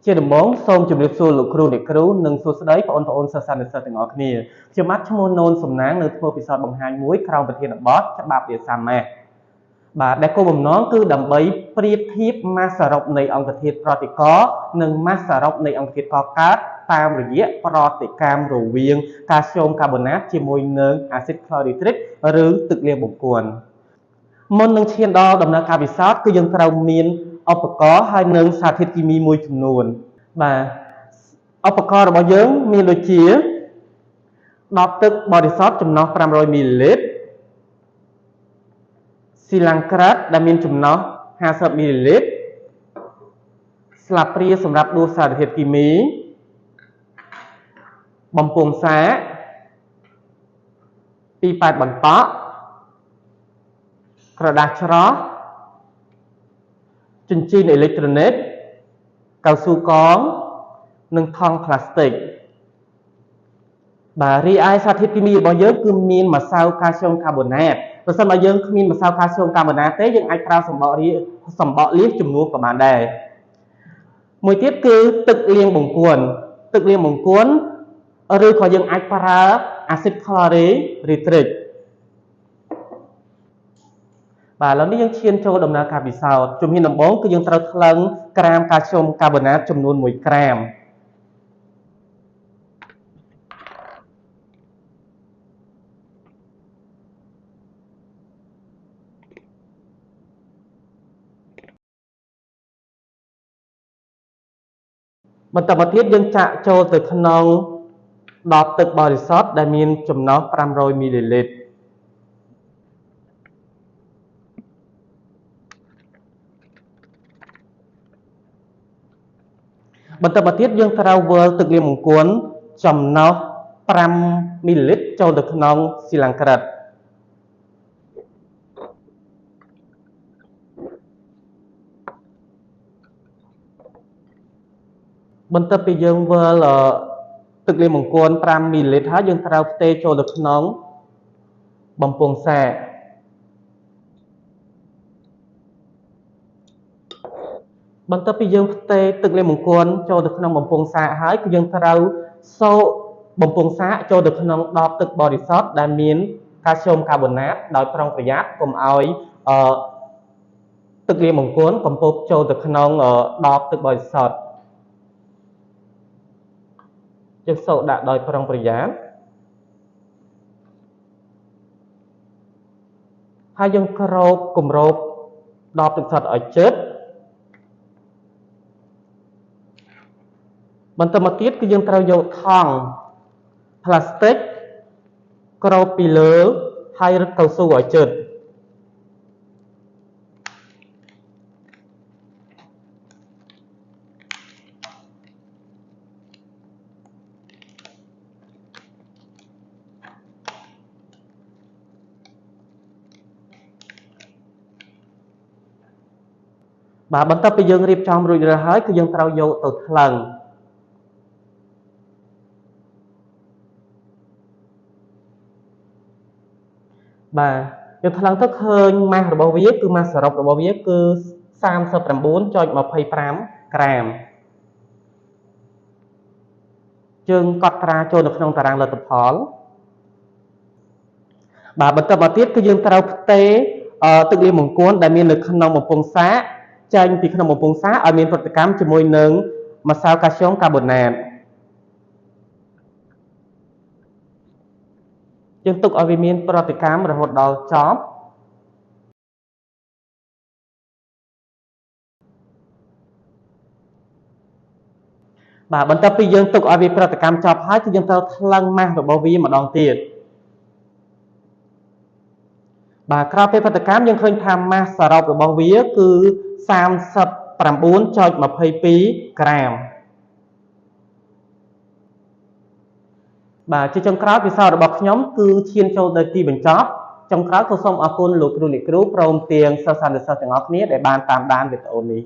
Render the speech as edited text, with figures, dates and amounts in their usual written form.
ជាដំបូងសូមជម្រាបសួរលោកគ្រូអ្នកគ្រូនិងសួស្តីបងប្អូនសិស្សនិស្សិតទាំងអស់គ្នាខ្ញុំបាទឈ្មោះនូនសំណាងនៅធ្វើពិសោធន៍បង្ហាញមួយក្រោមប្រធានបទច្បាប់វាសាមគ្គបាទដែលគោលបំណងគឺដើម្បីប្រៀបធៀបម៉ាសសរុបនៃអង្គធាតុប្រតិករនិងម៉ាសសរុបនៃអង្គធាតុកកើតតាមរយៈប្រតិកម្មរវាងកាល់ស្យូមកាបូណាតជាមួយនឹងអាស៊ីតក្លរីត្រិកឬទឹកលាងបង្គាន់មុននឹងឈានដល់ដំណើរការពិសោធន៍គឺយើងត្រូវមានឧបករណ៍ហើយនឹងសារធាតុគីមីមួយចំនួនបាទឧបករណ៍របស់យើងមានដូចជាដបទឹកបរិសុទ្ធចំណុះ500មីលីលីត្រស៊ីឡាំងក្រាតដែលមានចំណុះ50មីលីលីត្រស្លាបព្រាសម្រាប់ដួសសារធាតុគីមីបំពង់សាក2ប៉ែតបន្តក់ក្រដាសច្រោះចិញ្ចៀនអេឡិចត្រូនិកកៅស៊ូកងនិងថង់ប្លាស្ទិកបាទរីឯសារធាតុគីមីរបស់យើងគឺមានម្សៅកាល់ស្យូមកាបូណាតប្រសិនបើយើងគ្មានម្សៅកាល់ស្យូមកាបូណាតទេយើងអាចប្រើសំបកលាសជំនួសក៏បានដែរមួយទៀតគឺទឹកលាងបង្គាន់ឬក៏យើងអាចប្រើអាស៊ីតក្លរ៉េរីត្រិកបាទឥឡូវនេះយើងឈានចូលដំណើរការពិសោធន៍ជំហានដំបូងគឺយើងត្រូវថ្លឹងក្រាមកាល់ស្យូមកាបូណាតចំនួន1ក្រាមបន្តមកទៀតយើងចាក់ចូលទៅក្នុងដបទឹកបរិសុទ្ធដែលមានចំណុះ500មីលីលីត្របន្តមកទៀតយើងត្រូវវិលទឹកលាងបង្គាន់ចំណុះ5មីលីលីត្រចូលទៅក្នុងស៊ីឡាំងក្រាតបន្ទាប់ពីយើងវិលទឹកលាងបង្គាន់5មីលីលីត្រហើយយើងត្រូវផ្ទេរចូលទៅក្នុងបំពង់សាកបន្ទាប់ពីយើងផ្ទេរទឹកលាងបង្គាន់ចូលទៅក្នុងបំពង់សាកហើយគឺយើងត្រូវសោកបំពង់សាកចូលទៅក្នុងដបទឹកបរិសុទ្ធដែលមានកាល់ស្យូមកាបូណាតដោយប្រុងប្រយ័ត្នកុំឲ្យទឹកលាងបង្គាន់កំពប់ចូលទៅក្នុងដបទឹកបរិសុទ្ធយើងសោកដាក់ដោយប្រុងប្រយ័ត្នហើយយើងគ្របគម្របដបទឹកសុទ្ធឲ្យជិតបន្តមកទៀតគឺយើងត្រូវយកថង់ប្លាស្ទិកគ្របពីលើហើយរឹតកៅស៊ូឲ្យជិតបាទបន្ទាប់ពីយើងរៀបចំរួចរាល់ហើយគឺយើងត្រូវយកទៅថ្លឹងបាទយើងថ្លឹងទៅឃើញម៉ាសរបស់វាគឺម៉ាសសរុបរបស់វាគឺ 39.25 ក្រាមយើងកត់ត្រាចូលនៅក្នុងតារាងលទ្ធផលបាទបន្តមកទៀតគឺយើងត្រូវផ្ទេរទឹកលាងបង្គាន់ដែលមាននៅក្នុងបំពង់សាកចេញពីក្នុងបំពង់សាកឲ្យមានប្រតិកម្មជាមួយនឹងម្សៅកាល់ស្យូមកាបូណាតយើងទុកឲ្យវាមានប្រតិកម្មរហូតដល់ចប់បាទបន្ទាប់ពីយើងទុកឲ្យវាប្រតិកម្មចប់ហើយគឺយើងត្រូវថ្លឹងម៉ាសរបស់វាម្ដងទៀតបាទក្រោយពេលប្រតិកម្មយើងឃើញថាម៉ាសសរុបរបស់វាគឺ39.22 ក្រាមបាទជាចុងក្រោយពិសោធន៍របស់ខ្ញុំគឺឈានចូលដល់ទីបញ្ចប់ចុងក្រោយក៏សូមអរគុណលោកគ្រូអ្នកគ្រូព្រមទាំងសិស្សានុសិស្សទាំងអស់គ្នាដែលបានតាមដានវីដេអូនេះ